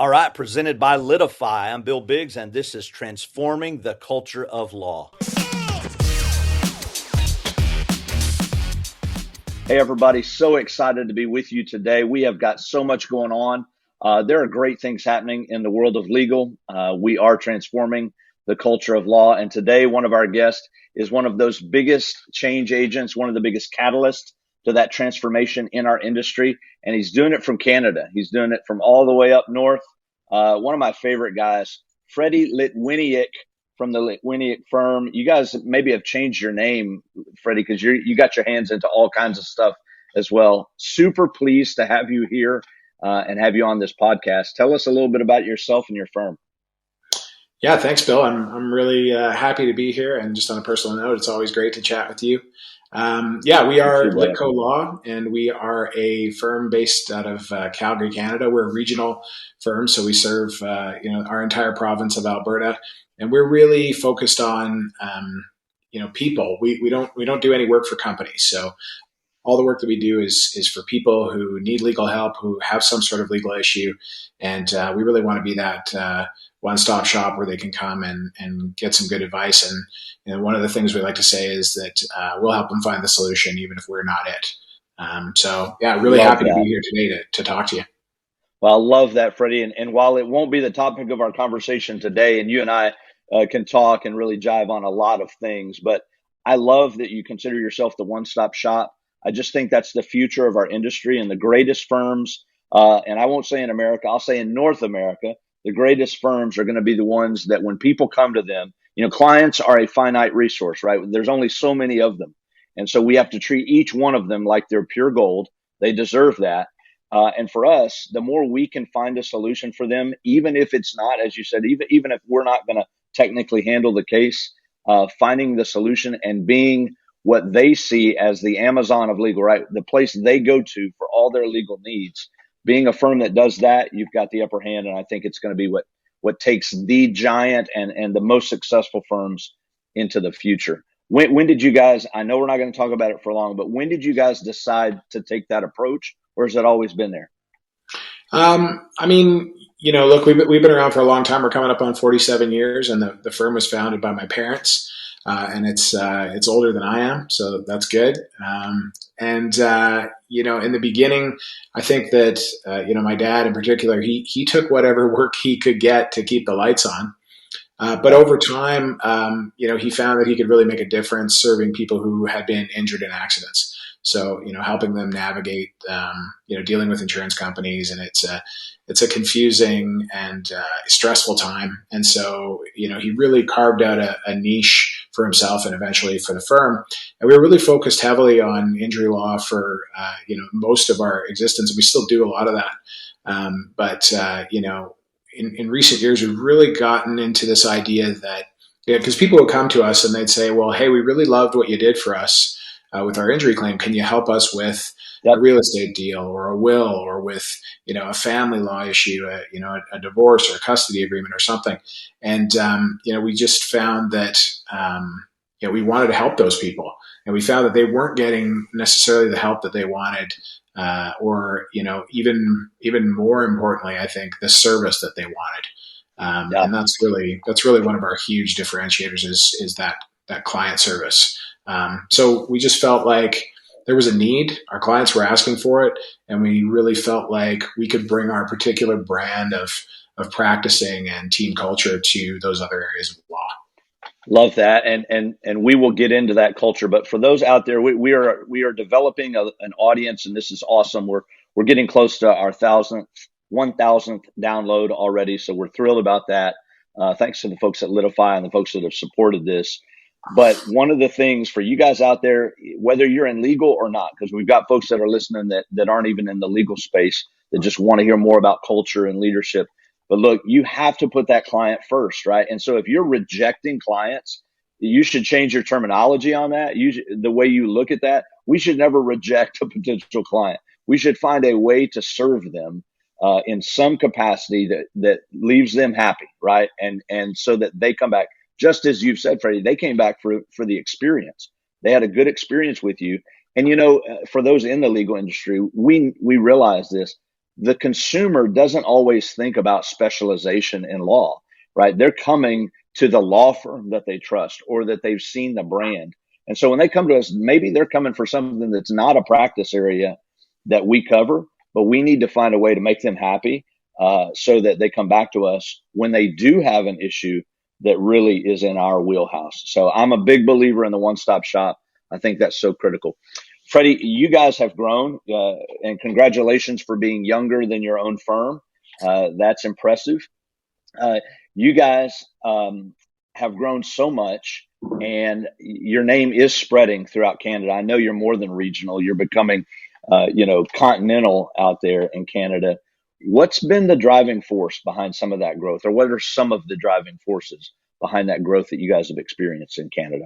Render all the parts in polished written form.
All right, presented by Litify. I'm Bill Biggs, and this is Transforming the Culture of Law. Hey, everybody. So excited to be with you today. We have got so much going on. There are great things happening in the world of legal. We are transforming the culture of law. And today, one of our guests is one of those biggest change agents, one of the biggest catalysts to that transformation in our industry. And he's doing it from Canada. He's doing it from all the way up north. One of my favorite guys, Freddie Litwiniuk from the Litwiniuk firm. You guys maybe have changed your name, Freddie, because you got your hands into all kinds of stuff as well. Super pleased to have you here and have you on this podcast. Tell us a little bit about yourself and your firm. Yeah, thanks, Bill. I'm really happy to be here. And just on a personal note, it's always great to chat with you. We are Litco Law, and we are a firm based out of Calgary, Canada. We're a regional firm, so we serve our entire province of Alberta, and we're really focused on people. We don't do any work for companies, so all the work that we do is for people who need legal help, who have some sort of legal issue, and we really want to be that one-stop shop where they can come and get some good advice. And one of the things we like to say is that we'll help them find the solution, even if we're not it. Really happy to be here today to talk to you. Well, I love that, Freddie. And while it won't be the topic of our conversation today, and you and I can talk and really jive on a lot of things, but I love that you consider yourself the one-stop shop. I just think that's the future of our industry, and the greatest firms, and I won't say in America, I'll say in North America, the greatest firms are going to be the ones that when people come to them, clients are a finite resource, right? There's only so many of them. And so we have to treat each one of them like they're pure gold. They deserve that. And for us, the more we can find a solution for them, even if it's not, as you said, even if we're not going to technically handle the case, finding the solution and being what they see as the Amazon of legal, right? The place they go to for all their legal needs. Being a firm that does that, you've got the upper hand, and I think it's going to be what takes the giant and the most successful firms into the future. When did you guys, I know we're not going to talk about it for long, but when did you guys decide to take that approach, or has it always been there? Look, we've been around for a long time. We're coming up on 47 years, and the firm was founded by my parents. And it's older than I am, so that's good. In the beginning, I think that my dad in particular, he took whatever work he could get to keep the lights on. But over time, he found that he could really make a difference serving people who had been injured in accidents. So, helping them navigate, dealing with insurance companies, and it's a confusing and stressful time. And so, he really carved out a niche for himself and eventually for the firm. And we were really focused heavily on injury law for, most of our existence. And we still do a lot of that. In recent years, we've really gotten into this idea that, because people would come to us and they'd say, well, hey, we really loved what you did for us with our injury claim. Can you help us with a real estate deal or a will, or with, a family law issue, a divorce or a custody agreement or something? And, we just found that, we wanted to help those people, and we found that they weren't getting necessarily the help that they wanted, or, even more importantly, I think the service that they wanted. And that's really one of our huge differentiators is that client service. So we just felt like there was a need. Our clients were asking for it, and we really felt like we could bring our particular brand of practicing and team culture to those other areas of law. Love that, and we will get into that culture. But for those out there, we are developing an audience, and this is awesome. We're getting close to our 1,000th download already, so we're thrilled about that. Thanks to the folks at Litify and the folks that have supported this. But one of the things for you guys out there, whether you're in legal or not, because we've got folks that are listening that aren't even in the legal space, that just want to hear more about culture and leadership. But look, you have to put that client first, right? And so if you're rejecting clients, you should change your terminology on that. The way you look at that, we should never reject a potential client. We should find a way to serve them in some capacity that leaves them happy, right? And so that they come back. Just as you've said, Freddie, they came back for the experience. They had a good experience with you. And, for those in the legal industry, we realize this. the consumer doesn't always think about specialization in law, right? They're coming to the law firm that they trust or that they've seen the brand. And so when they come to us, maybe they're coming for something that's not a practice area that we cover, but we need to find a way to make them happy so that they come back to us when they do have an issue that really is in our wheelhouse. So I'm a big believer in the one-stop shop. I think that's so critical. Freddie, you guys have grown, and congratulations for being younger than your own firm. That's impressive. Uh, you guys have grown so much, and your name is spreading throughout Canada. I know you're more than regional; you're becoming, continental out there in Canada. What's been the driving force behind some of that growth, or what are some of the driving forces behind that growth that you guys have experienced in Canada?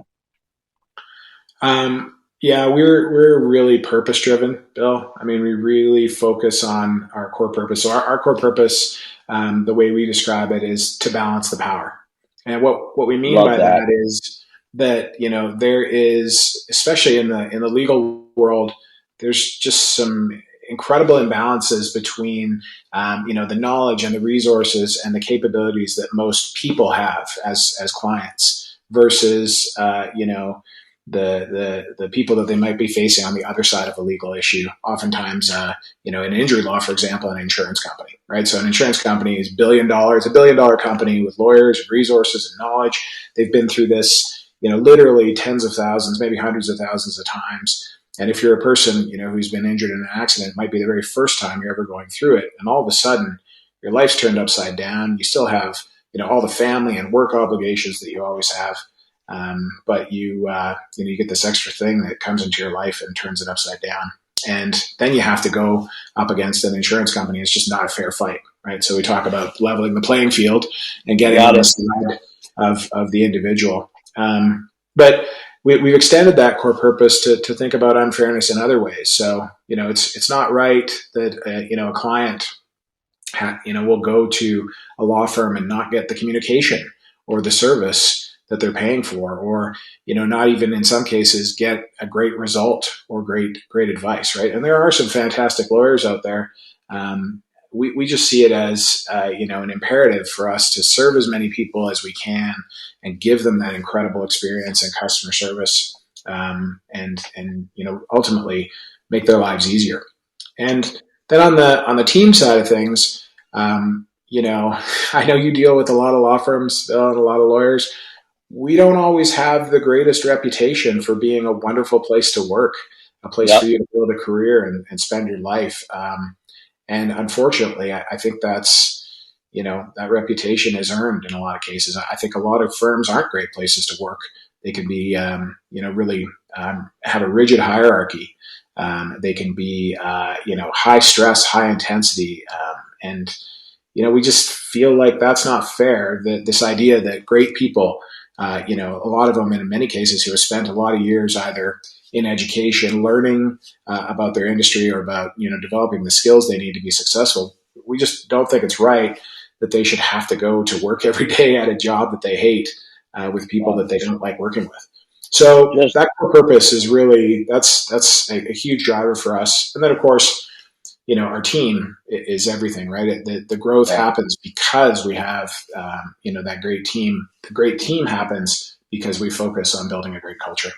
Yeah, we're really purpose driven, Bill. I mean, we really focus on our core purpose. So our core purpose, the way we describe it, is to balance the power. And what we mean Love by that. that is that there is, especially in the legal world, there's just some incredible imbalances between the knowledge and the resources and the capabilities that most people have as clients versus the people that they might be facing on the other side of a legal issue. Oftentimes, in injury law, for example, an insurance company, right? So an insurance company is a billion dollar company with lawyers and resources and knowledge. They've been through this, literally tens of thousands, maybe hundreds of thousands of times. And if you're a person, who's been injured in an accident, it might be the very first time you're ever going through it. And all of a sudden, your life's turned upside down. You still have, all the family and work obligations that you always have. But you get this extra thing that comes into your life and turns it upside down. And then you have to go up against an insurance company. It's just not a fair fight, right? So we talk about leveling the playing field and getting Got on the it. side of the individual. But we've extended that core purpose to think about unfairness in other ways. So, it's not right that, a client, will go to a law firm and not get the communication or the service that they're paying for, or, not even in some cases get a great result or great advice. Right. And there are some fantastic lawyers out there. We just see it as, an imperative for us to serve as many people as we can and give them that incredible experience and customer service, and ultimately make their lives easier. And then on the team side of things, I know you deal with a lot of law firms, Bill, and a lot of lawyers. We don't always have the greatest reputation for being a wonderful place to work, a place for Yep. you to build a career and spend your life. And unfortunately, I think that reputation is earned in a lot of cases. I think a lot of firms aren't great places to work. They can be, really have a rigid hierarchy. They can be, high stress, high intensity. And we just feel like that's not fair. This idea that great people, a lot of them in many cases who have spent a lot of years either in education, learning about their industry or about, developing the skills they need to be successful. We just don't think it's right that they should have to go to work every day at a job that they hate with people Wow. that they don't like working with. So Just that core purpose is really, that's a huge driver for us. And then of course, our team is everything, right? The growth yeah. happens because we have, that great team. The great team happens because we focus on building a great culture.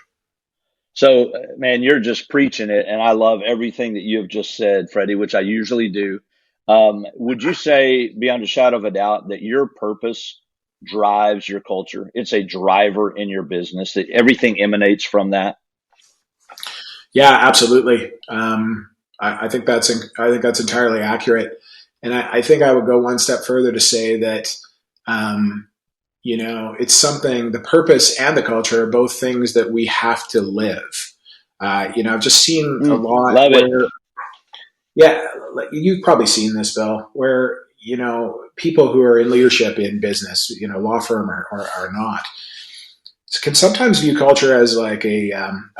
So, man, you're just preaching it, and I love everything that you have just said, Freddie, which I usually do. Would you say, beyond a shadow of a doubt, that your purpose drives your culture? It's a driver in your business, that everything emanates from that? Yeah, absolutely. I think that's entirely accurate. And I think I would go one step further to say that, it's something, the purpose and the culture are both things that we have to live. I've just seen a lot Love it. where, yeah, like you've probably seen this, Bill, where, people who are in leadership in business, law firm or not, can sometimes view culture as like a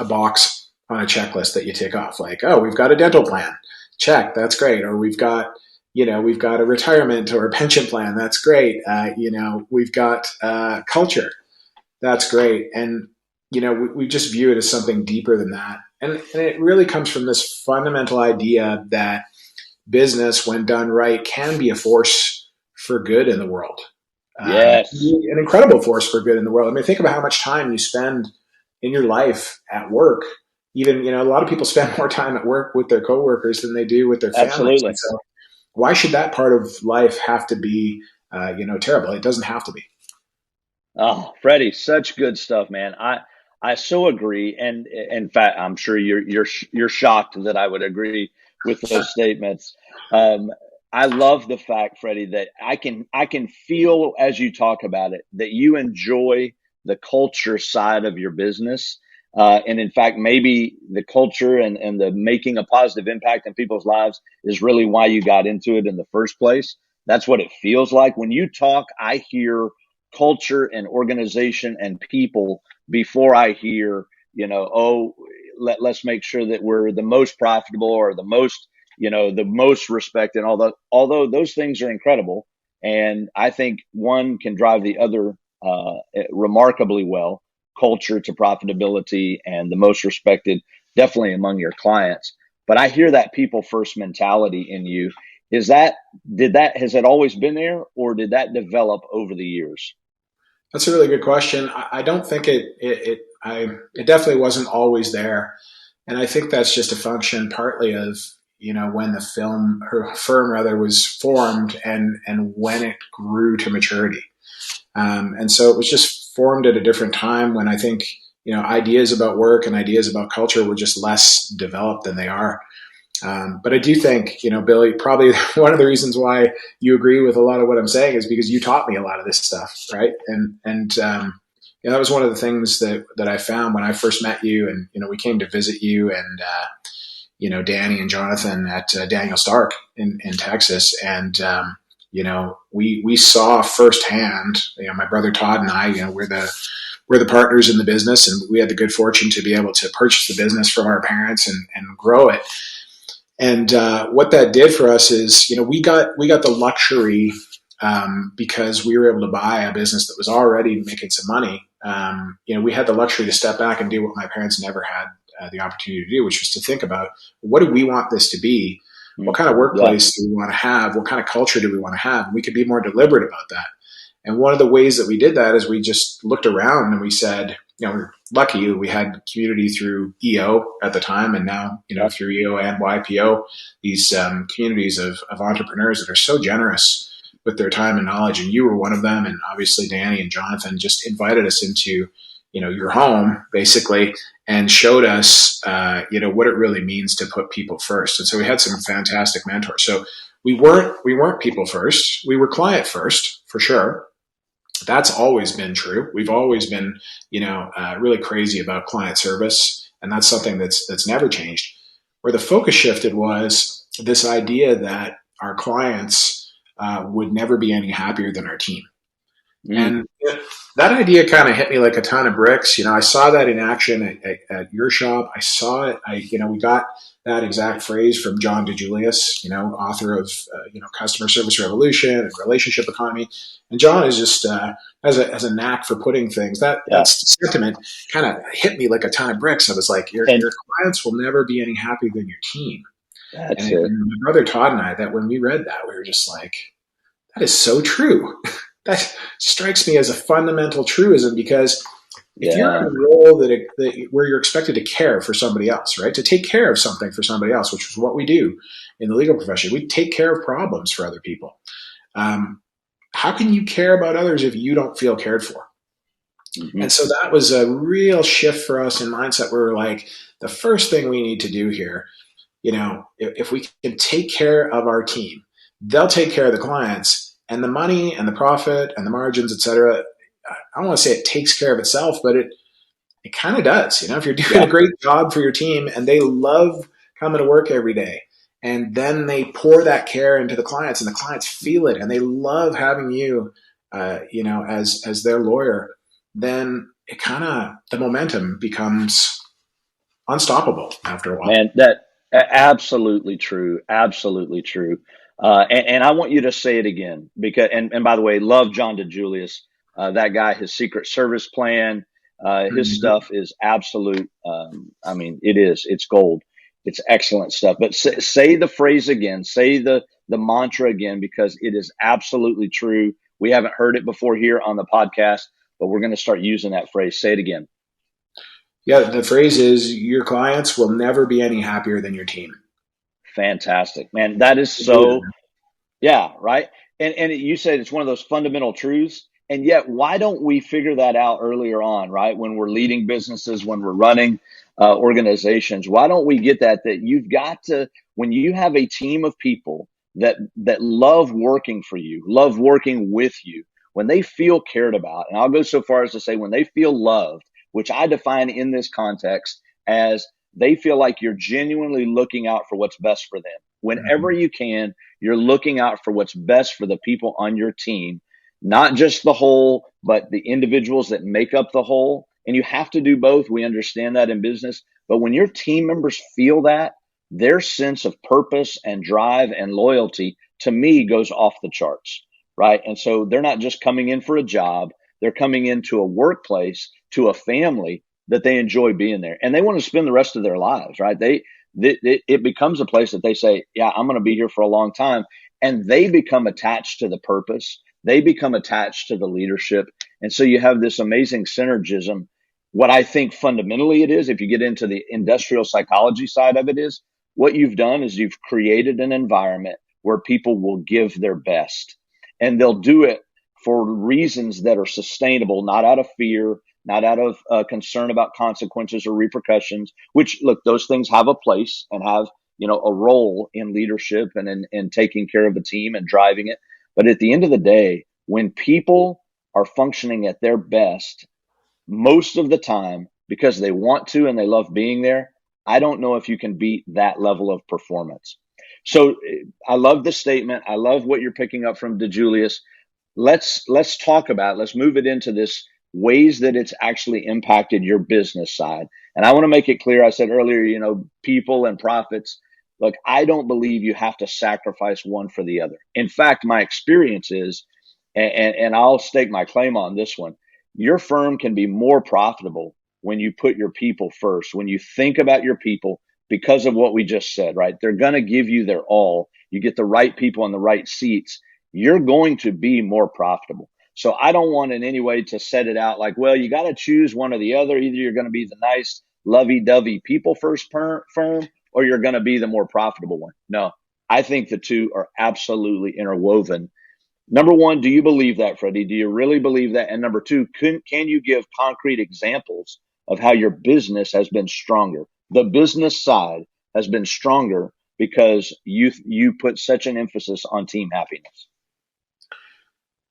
box on a checklist that you tick off. Like, oh, we've got a dental plan. Check. That's great. Or we've got a retirement or a pension plan. That's great. We've got culture. That's great. And, we just view it as something deeper than that. And it really comes from this fundamental idea that business, when done right, can be a force for good in the world. Yes, An incredible force for good in the world. I mean, think about how much time you spend in your life at work. Even, a lot of people spend more time at work with their coworkers than they do with their families. And absolutely. so why should that part of life have to be, terrible? It doesn't have to be. Oh, Freddie, such good stuff, man. I so agree, and in fact, I'm sure you're shocked that I would agree with those statements. Um, I love the fact, Freddie, that I can feel as you talk about it that you enjoy the culture side of your business, and in fact, maybe the culture and the making a positive impact in people's lives is really why you got into it in the first place. That's what it feels like when you talk. I hear culture and organization and people before I hear, oh, let's make sure that we're the most profitable or the most, the most respected. Although those things are incredible, and I think one can drive the other remarkably well. Culture to profitability and the most respected, definitely among your clients. But I hear that people first mentality in you. Is that has that always been there, or did that develop over the years? That's a really good question. I don't think it definitely wasn't always there. And I think that's just a function partly of, when the firm rather was formed and when it grew to maturity. And so it was just formed at a different time when I think, ideas about work and ideas about culture were just less developed than they are. But I do think, Billy, probably one of the reasons why you agree with a lot of what I'm saying is because you taught me a lot of this stuff, right? That was one of the things that I found when I first met you, and we came to visit you, and Danny and Jonathan at Daniel Stark in Texas, and we saw firsthand. My brother Todd and I, we're the partners in the business, and we had the good fortune to be able to purchase the business from our parents and grow it. And what that did for us is, we got the luxury, because we were able to buy a business that was already making some money. We had the luxury to step back and do what my parents never had the opportunity to do, which was to think about, what do we want this to be? What kind of Yeah. workplace do we want to have? What kind of culture do we want to have? And we could be more deliberate about that. And one of the ways that we did that is we just looked around and we said, we're lucky we had community through EO at the time, and now, Yeah. through EO and YPO, these communities of entrepreneurs that are so generous with their time and knowledge. And you were one of them. And obviously Danny and Jonathan just invited us into, your home basically, and showed us, what it really means to put people first. And so we had some fantastic mentors. So we weren't people first. We were client first for sure. That's always been true. We've always been, really crazy about client service, and that's something that's never changed. Where the focus shifted was this idea that our clients would never be any happier than our team. Mm. And that idea kind of hit me like a ton of bricks. I saw that in action at your shop. I saw it. We got that exact phrase from John DeJulius, author of, Customer Service Revolution and Relationship Economy. And John is just, has a knack for putting things. That Yeah. sentiment kind of hit me like a ton of bricks. I was like, And your clients will never be any happier than your team. that's it. And my brother Todd and I, that when we read that, we were just like, that is so true. That strikes me as a fundamental truism, because if you're in Yeah. a role where you're expected to care for somebody else, right, to take care of something for somebody else, which is what we do in the legal profession, we take care of problems for other people. How can you care about others if you don't feel cared for? Hmm. And so that was a real shift for us in mindset. We were like, the first thing we need to do here, if we can take care of our team, they'll take care of the clients, and the money and the profit and the margins, et cetera. I don't want to say it takes care of itself, but it kind of does. If you're doing a Yeah. great job for your team and they love coming to work every day, and then they pour that care into the clients, and the clients feel it, and they love having you, as their lawyer, then it kind of, the momentum becomes unstoppable after a while. Man, absolutely true. Absolutely true. And I want you to say it again because, and by the way, love John DeJulius. That guy, his Secret Service plan, his Mhm. stuff is absolute. I mean, it's gold. It's excellent stuff. But say the phrase again, say the mantra again, because it is absolutely true. We haven't heard it before here on the podcast, but we're going to start using that phrase. Say it again. Yeah, the phrase is your clients will never be any happier than your team. Fantastic, man. That is so, yeah, right. And you said it's one of those fundamental truths. And yet, why don't we figure that out earlier on, right? When we're leading businesses, when we're running organizations, why don't we get that you've got to, when you have a team of people that love working for you, love working with you, when they feel cared about, and I'll go so far as to say when they feel loved, which I define in this context as they feel like you're genuinely looking out for what's best for them. Whenever you can, you're looking out for what's best for the people on your team, not just the whole, but the individuals that make up the whole. And you have to do both. We understand that in business. But when your team members feel that, their sense of purpose and drive and loyalty, to me, goes off the charts, right? And so they're not just coming in for a job. They're coming into a workplace, to a family that they enjoy being there. And they want to spend the rest of their lives, right? It becomes a place that they say, yeah, I'm going to be here for a long time. And they become attached to the purpose. They become attached to the leadership. And so you have this amazing synergism. What I think fundamentally it is, if you get into the industrial psychology side of it, is what you've done is you've created an environment where people will give their best, and they'll do it for reasons that are sustainable, not out of fear, not out of concern about consequences or repercussions, which, look, those things have a place and have, a role in leadership and in taking care of a team and driving it. But at the end of the day, when people are functioning at their best, most of the time, because they want to and they love being there, I don't know if you can beat that level of performance. So I love the statement. I love what you're picking up from DeJulius. Let's talk about it. Let's move it into this ways that it's actually impacted your business side. And I want to make it clear. I said earlier, people and profits. Look, I don't believe you have to sacrifice one for the other. In fact, my experience is, and I'll stake my claim on this one, your firm can be more profitable when you put your people first, when you think about your people, because of what we just said, right? They're going to give you their all. You get the right people in the right seats, you're going to be more profitable. So I don't want in any way to set it out like, well, you got to choose one or the other. Either you're going to be the nice, lovey-dovey people first firm, or you're going to be the more profitable one. No, I think the two are absolutely interwoven. Number one, do you believe that, Freddie? Do you really believe that? And number two, can you give concrete examples of how your business has been stronger? The business side has been stronger because you put such an emphasis on team happiness.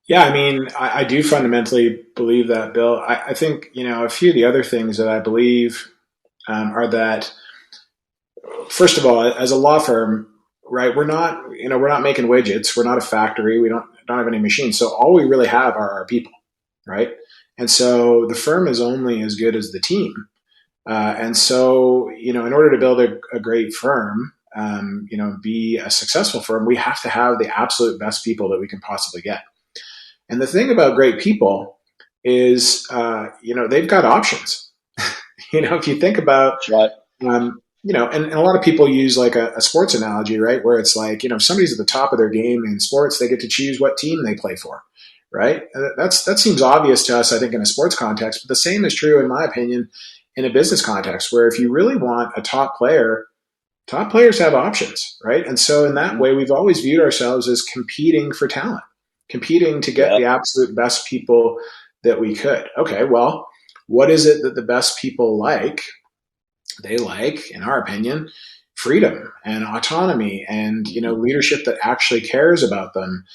Yeah, I mean, I do fundamentally believe that, Bill. I think, a few of the other things that I believe are that, first of all, as a law firm, right, we're not making widgets. We're not a factory. We don't have any machines. So all we really have are our people, right? And so the firm is only as good as the team. And so, in order to build a great firm, be a successful firm, we have to have the absolute best people that we can possibly get. And the thing about great people is, they've got options. If you think about, That's right. and a lot of people use like a sports analogy, right? Where it's like, if somebody's at the top of their game in sports, they get to choose what team they play for, right? And that seems obvious to us, I think, in a sports context, but the same is true, in my opinion, in a business context, where if you really want a top player, top players have options, right? And so in that way, we've always viewed ourselves as competing for talent, competing to get Yeah. the absolute best people that we could. Okay, well, what is it that the best people like? They like, in our opinion, freedom and autonomy and, leadership that actually cares about them.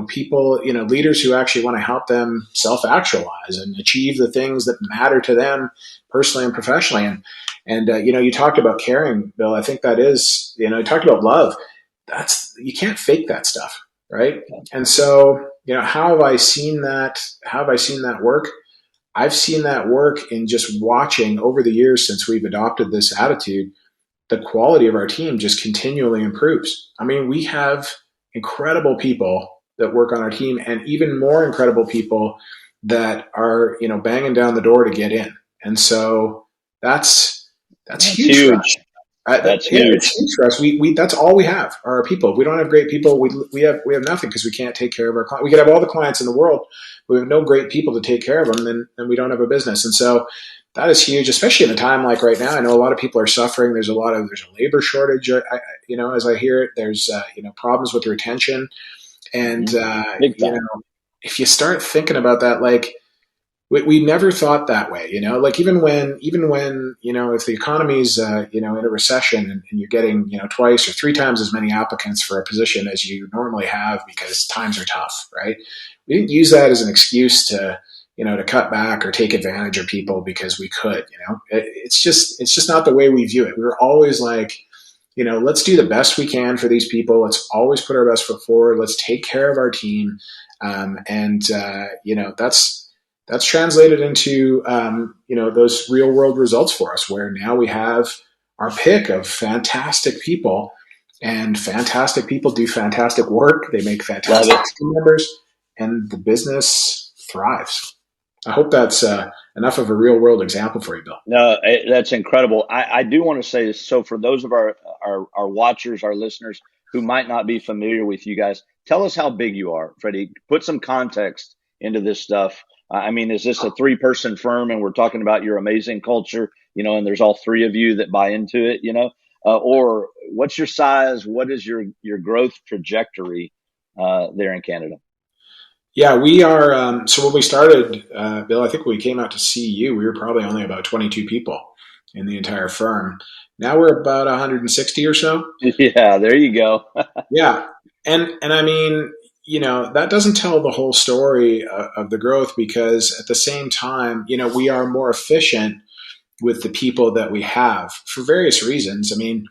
People, leaders who actually want to help them self-actualize and achieve the things that matter to them personally and professionally. And you talked about caring, Bill. I think that is, you talked about love. You can't fake that stuff, right? And so, how have I seen that? How have I seen that work? I've seen that work in just watching over the years since we've adopted this attitude. The quality of our team just continually improves. I mean, we have incredible people that work on our team, and even more incredible people that are, banging down the door to get in. And so that's huge for us. Huge. That's Yeah, it's huge. huge for us. We that's all we have are our people. If we don't have great people, we have nothing because we can't take care of our clients. We could have all the clients in the world, but we have no great people to take care of them, then we don't have a business. And so that is huge, especially in a time like right now. I know a lot of people are suffering. There's a labor shortage. As I hear it, there's problems with retention, and Hmm. Big time. if you start thinking about that, like we never thought that way, like even when if the economy's in a recession, and you're getting twice or three times as many applicants for a position as you normally have because times are tough, right? We didn't use that as an excuse to cut back or take advantage of people because we could. It's just not the way we view it. We were always like, let's do the best we can for these people. Let's always put our best foot forward. Let's take care of our team. That's translated into, those real world results for us, where now we have our pick of fantastic people, and fantastic people do fantastic work. They make Love fantastic it. team members, and the business thrives. I hope that's enough of a real world example for you, Bill. No, that's incredible. I do want to say this. So for those of our watchers, our listeners who might not be familiar with you guys, tell us how big you are, Freddie. Put some context into this stuff. I mean, is this a three-person firm and we're talking about your amazing culture, and there's all three of you that buy into it, or what's your size? What is your growth trajectory there in Canada? Yeah, we are. So when we started, Bill, I think when we came out to see you, we were probably only about 22 people in the entire firm. Now we're about 160 or so. Yeah, there you go. Yeah, and I mean, that doesn't tell the whole story of the growth, because at the same time, we are more efficient with the people that we have for various reasons. I mean,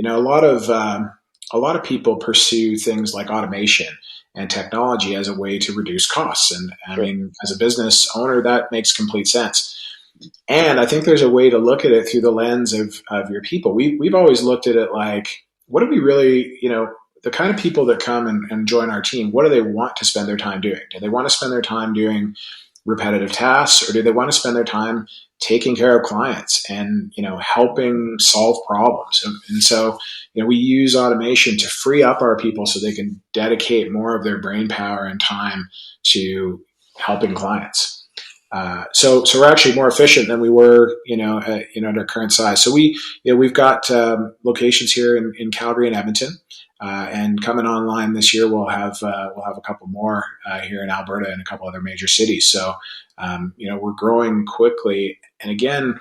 a lot of people pursue things like automation and technology as a way to reduce costs, and I Sure. mean, as a business owner, that makes complete sense. And I think there's a way to look at it through the lens of your people. We've always looked at it like, what do we really, the kind of people that come and join our team, what do they want to spend their time doing? Do they want to spend their time doing repetitive tasks, or do they want to spend their time taking care of clients and helping solve problems? And so we use automation to free up our people so they can dedicate more of their brain power and time to helping clients. So we're actually more efficient than we were, at our current size. So we've got locations here in Calgary and Edmonton, and coming online this year, we'll have a couple more here in Alberta and a couple other major cities. So we're growing quickly, and again,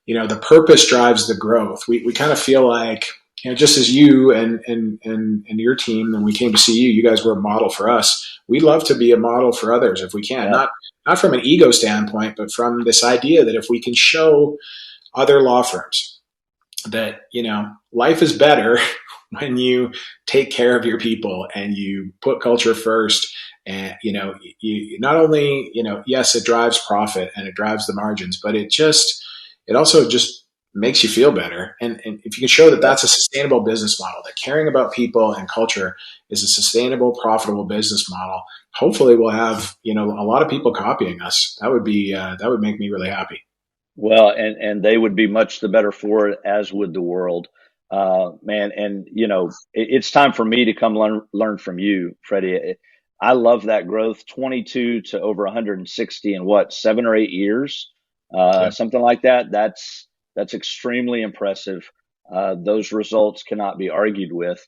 the purpose drives the growth. We kind of feel like, just as you and your team, when we came to see you, you guys were a model for us. We'd love to be a model for others if we can, Yeah. not from an ego standpoint, but from this idea that if we can show other law firms that life is better when you take care of your people and you put culture first. And you not only yes, it drives profit and it drives the margins, but it also just makes you feel better. And if you can show that Yeah. that's a sustainable business model, that caring about people and culture is a sustainable, profitable business model, hopefully we'll have a lot of people copying us. That would make me really happy. Well, and they would be much the better for it, as would the world, man. And it's time for me to come learn from you, Freddie. I love that growth, 22 to over 160 in what, 7 or 8 years, Yeah. something like that. That's extremely impressive. Those results cannot be argued with.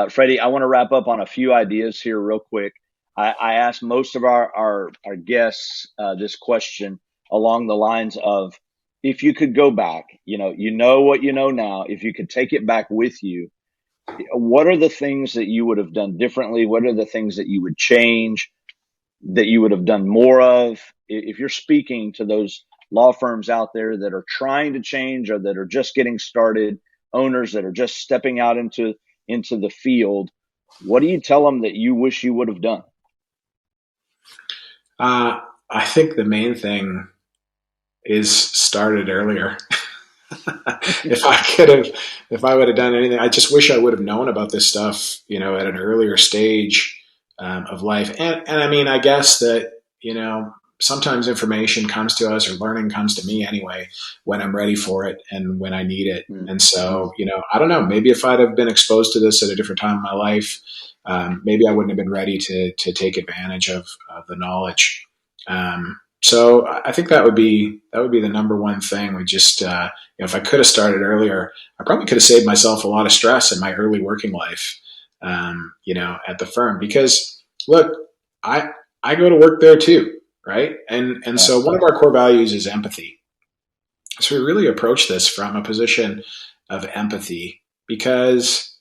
Freddie, I want to wrap up on a few ideas here real quick. I asked most of our guests this question along the lines of, if you could go back, you know what you know now, if you could take it back with you, what are the things that you would have done differently? What are the things that you would change, that you would have done more of? If you're speaking to those law firms out there that are trying to change or that are just getting started, owners that are just stepping out into the field, what do you tell them that you wish you would have done? I think the main thing is started earlier. If I would have done anything, I just wish I would have known about this stuff, at an earlier stage of life. And I mean, I guess that, sometimes information comes to us, or learning comes to me anyway, when I'm ready for it and when I need it. And Mm-hmm. so, I don't know, maybe if I'd have been exposed to this at a different time in my life, maybe I wouldn't have been ready to take advantage of the knowledge. So I think that would be the number one thing. We just, if I could have started earlier, I probably could have saved myself a lot of stress in my early working life, at the firm. Because look, I I go to work there too, right? And Yeah. so one of our core values is empathy. So we really approach this from a position of empathy, because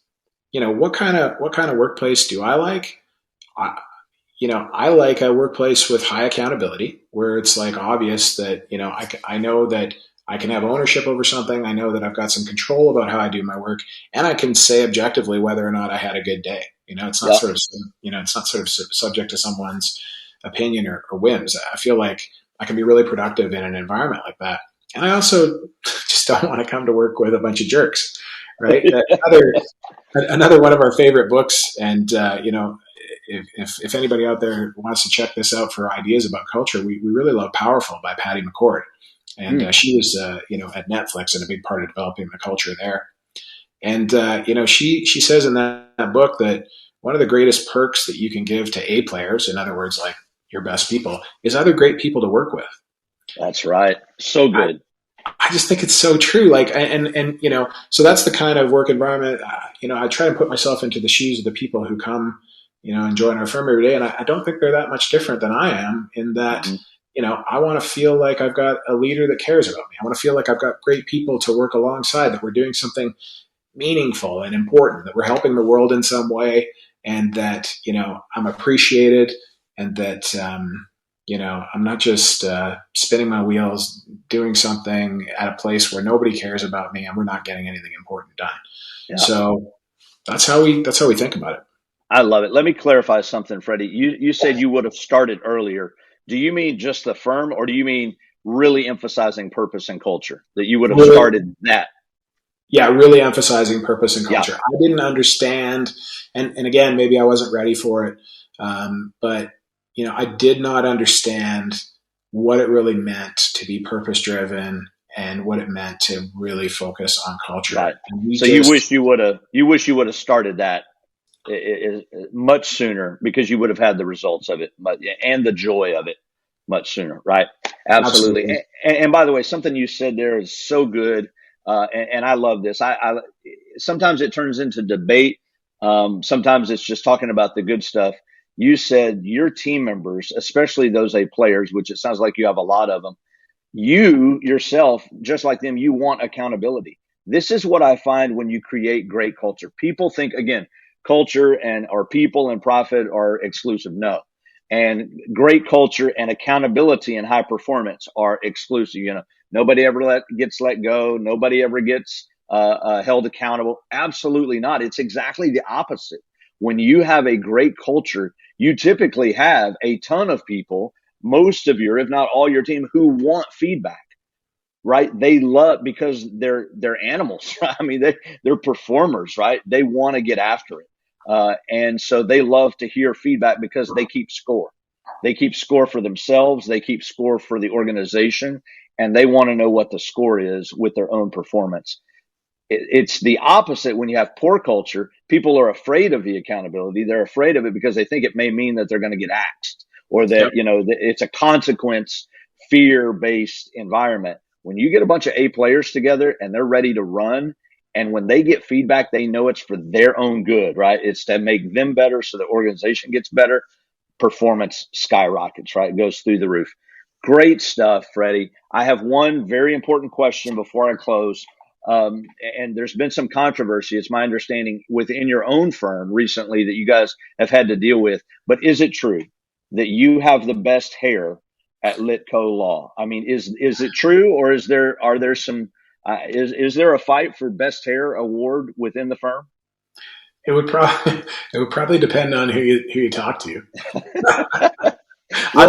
what kind of workplace do I like? I, I like a workplace with high accountability, where it's like obvious that, I know that I can have ownership over something. I know that I've got some control about how I do my work, and I can say objectively whether or not I had a good day. It's not Yeah. sort of, it's not sort of subject to someone's opinion or whims. I feel like I can be really productive in an environment like that. And I also just don't want to come to work with a bunch of jerks, right? Another one of our favorite books, and if anybody out there wants to check this out for ideas about culture, we really love Powerful by Patty McCord. And Mm. she was, at Netflix, and a big part of developing the culture there. And, she says in that book that one of the greatest perks that you can give to A players, in other words, like your best people, is other great people to work with. That's right. So I, good. I just think it's so true. Like, and so that's the kind of work environment. I try to put myself into the shoes of the people who come, and join our firm every day, and I don't think they're that much different than I am, in that, Hmm. I want to feel like I've got a leader that cares about me. I want to feel like I've got great people to work alongside, that we're doing something meaningful and important, that we're helping the world in some way, and that, I'm appreciated, and that, I'm not just spinning my wheels doing something at a place where nobody cares about me and we're not getting anything important done. Yeah. So that's how we think about it. I love it. Let me clarify something, Freddie. You said you would have started earlier. Do you mean just the firm, or do you mean really emphasizing purpose and culture? That you would have Really, started that? yeah, really emphasizing purpose and Yeah. culture. I didn't understand, and again, maybe I wasn't ready for it, but I did not understand what it really meant to be purpose driven, and what it meant to really focus on culture. Right. And we So you just wish you would have started that much sooner, because you would have had the results of it, and the joy of it much sooner. Right. Absolutely. absolutely. And by the way, something you said there is so good. And I love this. Sometimes it turns into debate. Sometimes it's just talking about the good stuff. You said your team members, especially those A players, which it sounds like you have a lot of them, you yourself, just like them, you want accountability. This is what I find when you create great culture. People think, again, culture and or people and profit are exclusive. No. And great culture and accountability and high performance are exclusive. Nobody ever gets let go. Nobody ever gets held accountable. Absolutely not. It's exactly the opposite. When you have a great culture, you typically have a ton of people, most of your, if not all your team, who want feedback, right? They love, because they're animals, right? I mean, they're performers, right? They want to get after it. And so they love to hear feedback, because they keep score. They keep score for themselves. They keep score for the organization, and they want to know what the score is with their own performance. It's the opposite when you have poor culture. People are afraid of the accountability. They're afraid of it because they think it may mean that they're going to get axed, or that, Yep. it's a consequence fear based environment. When you get a bunch of A players together and they're ready to run, and when they get feedback, they know it's for their own good, right? It's to make them better so the organization gets better. Performance skyrockets, right? It goes through the roof. Great stuff, Freddie. I have one very important question before I close. And there's been some controversy, it's my understanding, within your own firm recently that you guys have had to deal with. But is it true that you have the best hair at Litco Law? I mean, is it true, or are there some is there a fight for best hair award within the firm? It would probably it would probably depend on who you talk to. I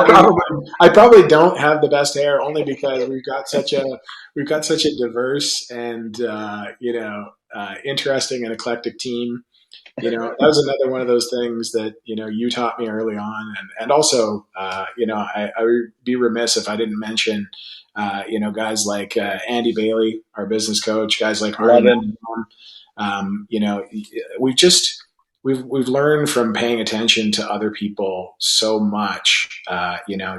Well, probably don't have the best hair, only because we've got such a diverse and interesting and eclectic team. That was another one of those things that, you taught me early on. And also, I would be remiss if I didn't mention, guys like Andy Bailey, our business coach, guys like Love Arnie him. Malone. We've just, we've learned from paying attention to other people so much.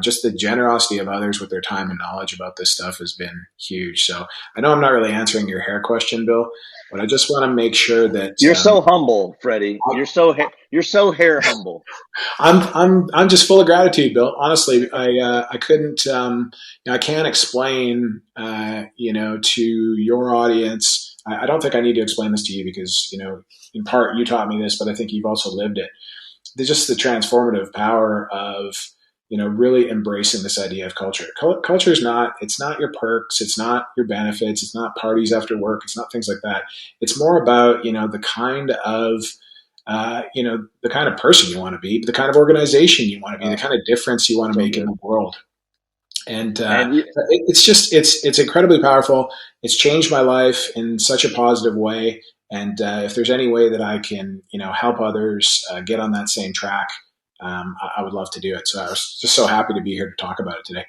Just the generosity of others with their time and knowledge about this stuff has been huge. So I know I'm not really answering your hair question, Bill, but I just want to make sure that You're so humble, Freddie. You're so hair humble. I'm just full of gratitude, Bill. Honestly, I couldn't I can't explain to your audience. I don't think I need to explain this to you because in part you taught me this, but I think you've also lived it. Just the transformative power of really embracing this idea of culture. Culture is not, it's not your perks, it's not your benefits, it's not parties after work, it's not things like that. It's more about the kind of the kind of person you want to be, the kind of organization you want to be, the kind of difference you want to make in the world. And Man, it's incredibly powerful. It's changed my life in such a positive way. And if there's any way that I can, help others get on that same track, I would love to do it. So I was just so happy to be here to talk about it today.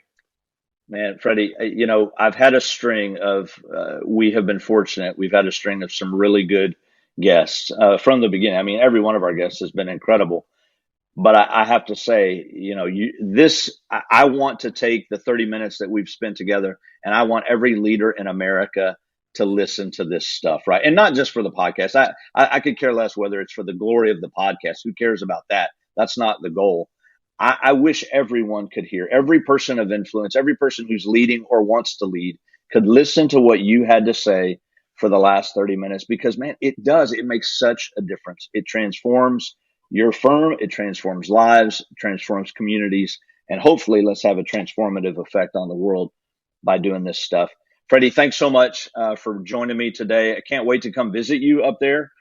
man, Freddie, I've had a string of, we have been fortunate. We've had a string of some really good guests from the beginning. I mean, every one of our guests has been incredible. But I have to say, I want to take the 30 minutes that we've spent together, and I want every leader in America to listen to this stuff, right? And not just for the podcast. I could care less whether it's for the glory of the podcast. Who cares about that? That's not the goal. I wish everyone could hear, every person of influence, every person who's leading or wants to lead could listen to what you had to say for the last 30 minutes, because man, it makes such a difference. It transforms your firm, it transforms lives, it transforms communities, and hopefully let's have a transformative effect on the world by doing this stuff. Freddie, thanks so much for joining me today. I can't wait to come visit you up there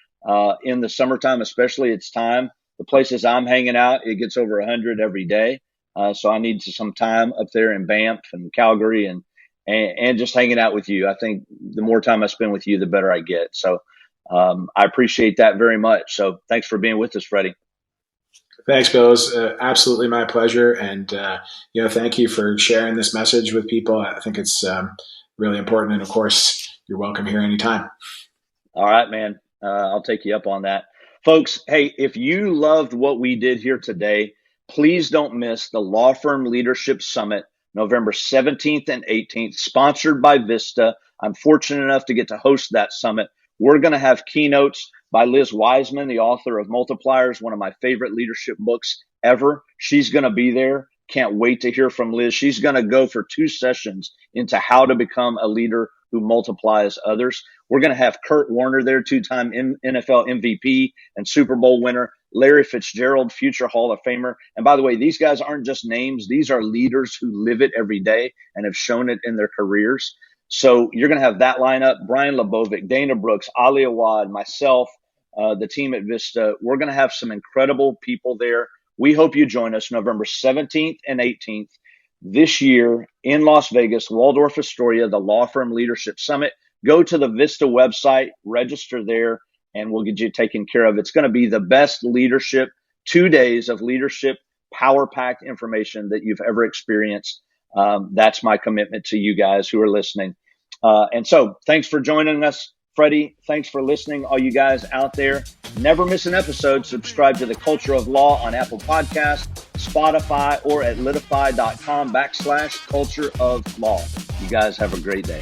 in the summertime, especially. It's time. The places I'm hanging out, it gets over 100 every day. So I need some time up there in Banff and Calgary and just hanging out with you. I think the more time I spend with you, the better I get. So I appreciate that very much. So thanks for being with us, Freddie. Thanks, Bill. It was absolutely my pleasure. And, thank you for sharing this message with people. I think it's really important. And of course, you're welcome here anytime. All right, man. I'll take you up on that. Folks, hey, if you loved what we did here today, please don't miss the Law Firm Leadership Summit, November 17th and 18th, sponsored by Vista. I'm fortunate enough to get to host that summit. We're going to have keynotes by Liz Wiseman, the author of Multipliers, one of my favorite leadership books ever. She's going to be there. Can't wait to hear from Liz. She's going to go for 2 sessions into how to become a leader who multiplies others. We're going to have Kurt Warner there, 2-time NFL MVP and Super Bowl winner, Larry Fitzgerald, future Hall of Famer. And by the way, these guys aren't just names. These are leaders who live it every day and have shown it in their careers. So you're going to have that lineup: Brian Lebovic, Dana Brooks, Ali Awad, myself, the team at Vista. We're going to have some incredible people there. We hope you join us November 17th and 18th this year in Las Vegas, Waldorf Astoria, the Law Firm Leadership Summit. Go to the Vista website, register there, and we'll get you taken care of. It's going to be the best leadership, 2 days of leadership, power-packed information that you've ever experienced. That's my commitment to you guys who are listening. And so thanks for joining us. Freddie, thanks for listening. All you guys out there, never miss an episode. Subscribe to the Culture of Law on Apple Podcasts, Spotify, or at litify.com/culture of law. You guys have a great day.